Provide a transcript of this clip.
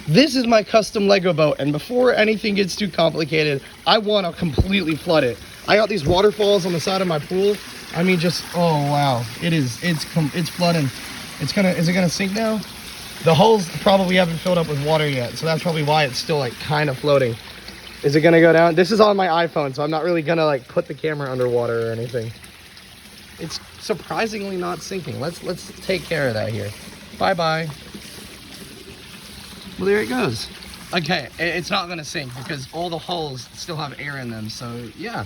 This is my custom Lego boat, and before anything gets too complicated, I want to completely flood it. I got these waterfalls on the side of my pool. I mean, just, oh wow, it's flooding. Is it gonna sink now? The holes probably haven't filled up with water yet, so that's probably why it's still like kind of floating. Is it gonna go down? This is on my iPhone, so I'm not really gonna like put the camera underwater or anything. It's surprisingly not sinking. Let's take care of that here. Bye-bye. Well, there it goes. Okay, it's not gonna sink because all the holes still have air in them, so yeah.